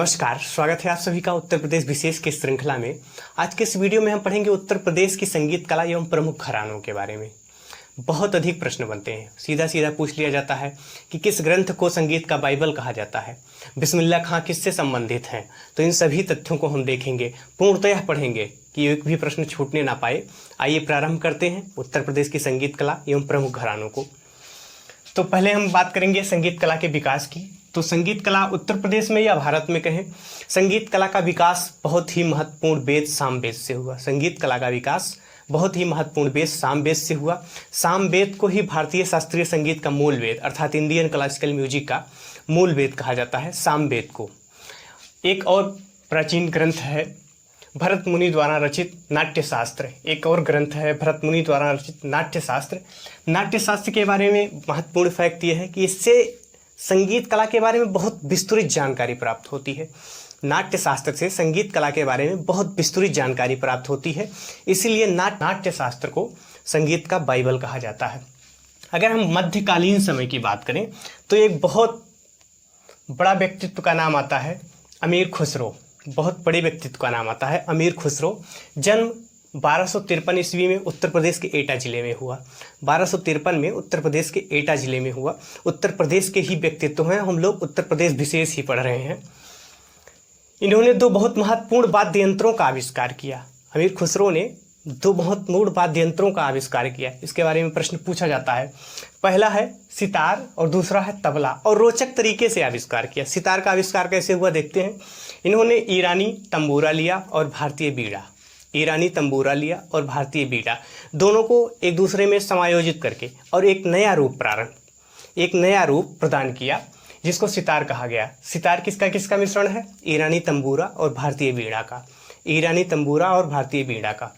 नमस्कार, स्वागत है आप सभी का उत्तर प्रदेश विशेष की श्रृंखला में। आज के इस वीडियो में हम पढ़ेंगे उत्तर प्रदेश की संगीत कला एवं प्रमुख घरानों के बारे में। बहुत अधिक प्रश्न बनते हैं, सीधा सीधा पूछ लिया जाता है कि किस ग्रंथ को संगीत का बाइबल कहा जाता है, बिस्मिल्लाह खां किससे संबंधित हैं। तो इन सभी तथ्यों को हम देखेंगे, पूर्णतः पढ़ेंगे कि एक भी प्रश्न छूटने ना पाए। आइए प्रारंभ करते हैं उत्तर प्रदेश की संगीत कला एवं प्रमुख घरानों को। तो पहले हम बात करेंगे संगीत कला के विकास की। तो संगीत कला उत्तर प्रदेश में या भारत में कहें, संगीत कला का विकास बहुत ही महत्वपूर्ण वेद सामवेद से हुआ। संगीत कला का विकास बहुत ही महत्वपूर्ण वेद सामवेद से हुआ। सामवेद को ही भारतीय शास्त्रीय संगीत का मूल वेद अर्थात इंडियन क्लासिकल म्यूजिक का मूल वेद कहा जाता है, सामवेद को। एक और प्राचीन ग्रंथ है भरत मुनि द्वारा रचित नाट्यशास्त्र। एक और ग्रंथ है भरत मुनि द्वारा रचित नाट्यशास्त्र। नाट्यशास्त्र के बारे में महत्वपूर्ण फैक्ट यह है कि इससे संगीत कला के बारे में बहुत विस्तृत जानकारी प्राप्त होती है। नाट्यशास्त्र से संगीत कला के बारे में बहुत विस्तृत जानकारी प्राप्त होती है, इसीलिए नाट्यशास्त्र को संगीत का बाइबल कहा जाता है। अगर हम मध्यकालीन समय की बात करें तो एक बहुत बड़ा व्यक्तित्व का नाम आता है अमीर खुसरो। बहुत बड़े व्यक्तित्व का नाम आता है अमीर खुसरो। जन्म 1253 ईस्वी में उत्तर प्रदेश के एटा जिले में हुआ। 1253 में उत्तर प्रदेश के एटा जिले में हुआ। उत्तर प्रदेश के ही व्यक्तित्व हैं, हम लोग उत्तर प्रदेश विशेष ही पढ़ रहे हैं। इन्होंने दो बहुत महत्वपूर्ण वाद्य यंत्रों का आविष्कार किया। अमीर खुसरो ने दो महत्वपूर्ण वाद्य यंत्रों का आविष्कार किया। इसके बारे में प्रश्न पूछा जाता है। पहला है सितार और दूसरा है तबला, और रोचक तरीके से आविष्कार किया। सितार का आविष्कार कैसे हुआ देखते हैं। इन्होंने ईरानी तंबूरा लिया और भारतीय बीड़ा, ईरानी तंबूरा लिया और भारतीय बीड़ा, दोनों को एक दूसरे में समायोजित करके और एक नया रूप प्रदान किया जिसको सितार कहा गया। सितार किसका मिश्रण है? ईरानी तंबूरा और भारतीय बीड़ा का, ईरानी तंबूरा और भारतीय बीड़ा का।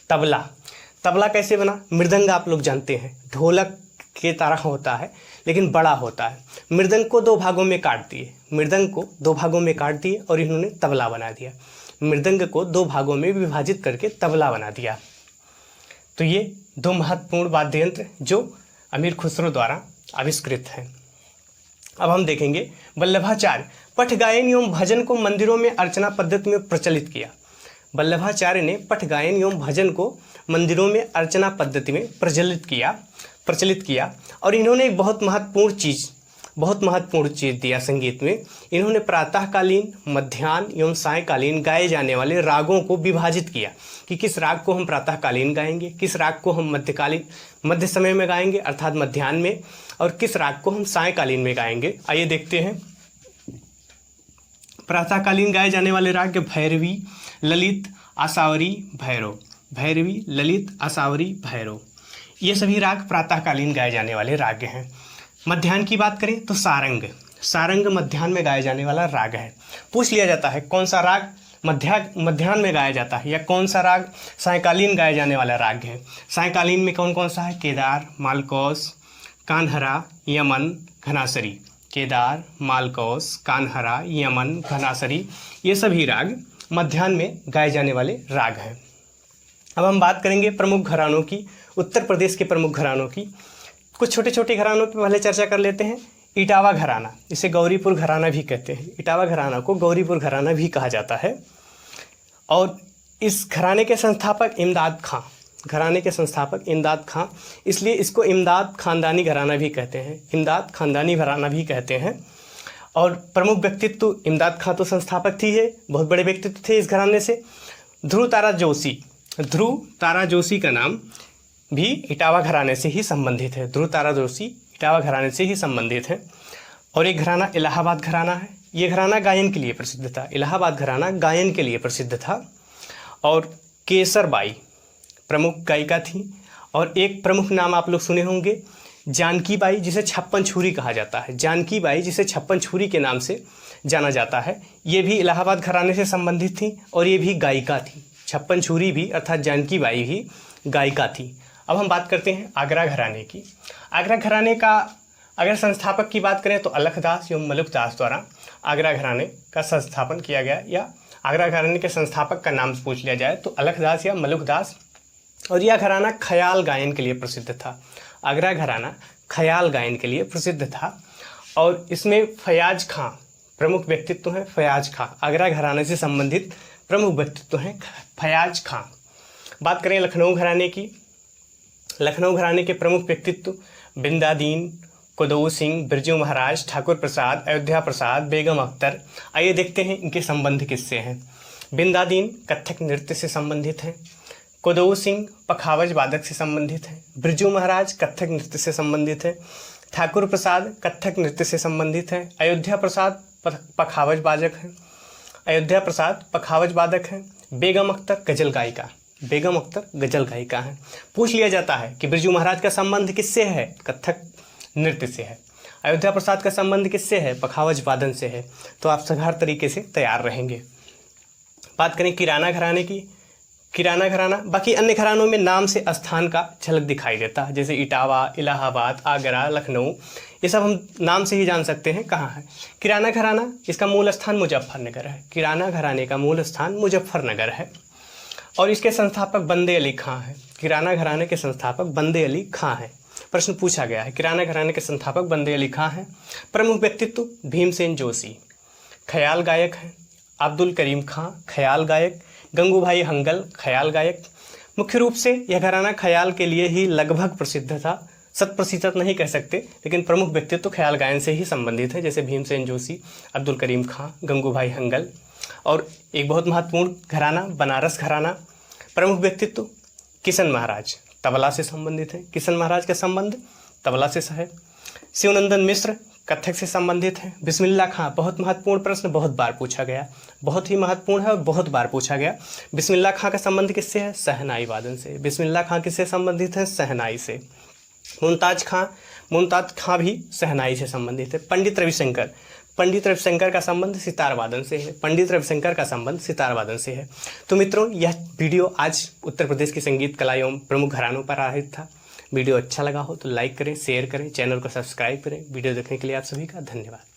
तबला कैसे बना? मृदंग आप लोग जानते हैं, ढोलक के तरह होता है लेकिन बड़ा होता है। मृदंग को दो भागों में काट दिए और इन्होंने तबला बना दिया। मृदंग को दो भागों में विभाजित करके तबला बना दिया। तो ये दो महत्वपूर्ण वाद्य यंत्र जो अमीर खुसरो द्वारा आविष्कृत हैं। अब हम देखेंगे वल्लभाचार्य पठ गायन एवं भजन को मंदिरों में अर्चना पद्धति में प्रचलित किया। वल्लभाचार्य ने पठ गायन एवं भजन को मंदिरों में अर्चना पद्धति में प्रचलित किया और इन्होंने एक बहुत महत्वपूर्ण चीज़ दिया संगीत में। इन्होंने प्रातःकालीन, मध्याह्न एवं सायंकालीन गाए जाने वाले रागों को विभाजित किया कि किस राग को हम प्रातःकालीन गाएंगे, किस राग को हम मध्य समय में गाएंगे अर्थात मध्याह्न में, और किस राग को हम सायंकालीन में गाएंगे। आइए देखते हैं। प्रातःकालीन गाए जाने वाले राग भैरवी, ललित, आसावरी, भैरव। भैरवी, ललित, आसावरी, भैरव, ये सभी राग प्रातःकालीन गाए जाने वाले राग हैं। मध्याह्न की बात करें तो सारंग मध्याह्न में गाया जाने वाला राग है। पूछ लिया जाता है कौन सा राग मध्याह्न में गाया जाता है या कौन सा राग सायंकालीन गाया जाने वाला राग है। सायंकालीन में कौन कौन सा है? केदार, मालकोस, कान्हरा, यमन, घनासरी। केदार, मालकोस, कान्हरा, यमन, घनासरी, ये सभी राग मध्याह्न में गाए जाने वाले राग हैं। अब हम बात करेंगे प्रमुख घरानों की, उत्तर प्रदेश के प्रमुख घरानों की। कुछ छोटे छोटे घरानों पर पहले चर्चा कर लेते हैं। इटावा घराना, इसे गौरीपुर घराना भी कहते हैं। इटावा घराना को गौरीपुर घराना भी कहा जाता है। और इस घराने के संस्थापक इमदाद खां, इसलिए इसको इमदाद खानदानी घराना भी कहते हैं। इमदाद खानदानी घराना भी कहते हैं। और प्रमुख व्यक्तित्व इमदाद खां तो संस्थापक थी है, बहुत बड़े व्यक्तित्व थे इस घराने से। ध्रुव तारा जोशी का नाम भी इटावा घराने से ही संबंधित है। ध्रुव तारा जोशी इटावा घराने से ही संबंधित है। और एक घराना इलाहाबाद घराना है। ये घराना गायन के लिए प्रसिद्ध था। इलाहाबाद घराना गायन के लिए प्रसिद्ध था। और केसरबाई प्रमुख गायिका थी। और एक प्रमुख नाम आप लोग सुने होंगे, जानकी बाई, जिसे छप्पन छुरी कहा जाता है। जानकी बाई, जिसे छप्पन छुरी के नाम से जाना जाता है, ये भी इलाहाबाद घराने से संबंधित थी और ये भी गायिका थी। छप्पन छुरी भी अर्थात जानकी बाई भी गायिका थी। अब हम बात करते हैं आगरा घराने की। आगरा घराने का अगर संस्थापक की बात करें तो अलखदास एवं मलुकदास द्वारा आगरा घराने का संस्थापन किया गया, या आगरा घराने के संस्थापक का नाम पूछ लिया जाए तो अलखदास या मलुकदास। और यह घराना ख्याल गायन के लिए प्रसिद्ध था। आगरा घराना ख्याल गायन के लिए प्रसिद्ध था। और इसमें फयाज खां प्रमुख व्यक्तित्व हैं फयाज खां। आगरा घराने से संबंधित प्रमुख व्यक्तित्व हैं फयाज खां। बात करें लखनऊ घराने की, लखनऊ घराने के प्रमुख व्यक्तित्व बिंदादीन, कुदऊ सिंह, बिरजू महाराज, ठाकुर प्रसाद, अयोध्या प्रसाद, बेगम अख्तर। आइए देखते हैं इनके संबंध किससे हैं। बिंदादीन कथक नृत्य से संबंधित हैं, कुदऊ सिंह पखावज वादक से संबंधित हैं, बिरजू महाराज कथक नृत्य से संबंधित है, ठाकुर प्रसाद कथक नृत्य से संबंधित है, अयोध्या प्रसाद पखावज वादक हैं, अयोध्या प्रसाद पखावज वादक हैं, बेगम अख्तर गजल गायिका, बेगम अख्तर गजल गायिका हैं। पूछ लिया जाता है कि बिरजू महाराज का संबंध किससे है, कथक नृत्य से है। अयोध्या प्रसाद का संबंध किससे है, पखावज वादन से है। तो आप हर तरीके से तैयार रहेंगे। बात करें किराना घराने की, किराना घराना बाकी अन्य घरानों में नाम से स्थान का झलक दिखाई देता है, जैसे इटावा, इलाहाबाद, आगरा, लखनऊ, ये सब हम नाम से ही जान सकते हैं कहाँ है। किराना घराना इसका मूल स्थान मुजफ्फरनगर है, किराना घराने का मूल स्थान मुजफ्फरनगर है और इसके संस्थापक बंदे अली खां हैं। किराना घराने के संस्थापक बंदे अली खां हैं। प्रश्न पूछा गया है, किराना घराने के संस्थापक बंदे अली खां हैं। प्रमुख व्यक्तित्व भीमसेन जोशी, ख्याल गायक हैं, अब्दुल करीम खां ख्याल गायक, गंगूभाई हंगल ख्याल गायक। मुख्य रूप से यह घराना ख्याल के लिए ही लगभग प्रसिद्ध था, 100% नहीं कह सकते, लेकिन प्रमुख व्यक्तित्व ख्याल गायन से ही संबंधित है, जैसे भीमसेन जोशी, अब्दुल करीम खां, गंगूभाई हंगल। और एक बहुत महत्वपूर्ण घराना बनारस घराना, प्रमुख व्यक्तित्व किशन महाराज तबला से संबंधित है, किशन महाराज का संबंध तबला से है। शिवनंदन मिश्र कथक से संबंधित है। बिस्मिल्लाह खां, बहुत महत्वपूर्ण प्रश्न, बहुत बार पूछा गया, बहुत ही महत्वपूर्ण है और बहुत बार पूछा गया। बिस्मिल्लाह खां का संबंध किससे है, शहनाई वादन से। बिस्मिल्लाह खां किससे संबंधित है, शहनाई से। मुमताज खां भी शहनाई से संबंधित है। पंडित रविशंकर का संबंध सितार वादन से है, पंडित रविशंकर का संबंध सितार वादन से है। तो मित्रों, यह वीडियो आज उत्तर प्रदेश की संगीत कला एवं प्रमुख घरानों पर आधारित था। वीडियो अच्छा लगा हो तो लाइक करें, शेयर करें, चैनल को सब्सक्राइब करें। वीडियो देखने के लिए आप सभी का धन्यवाद।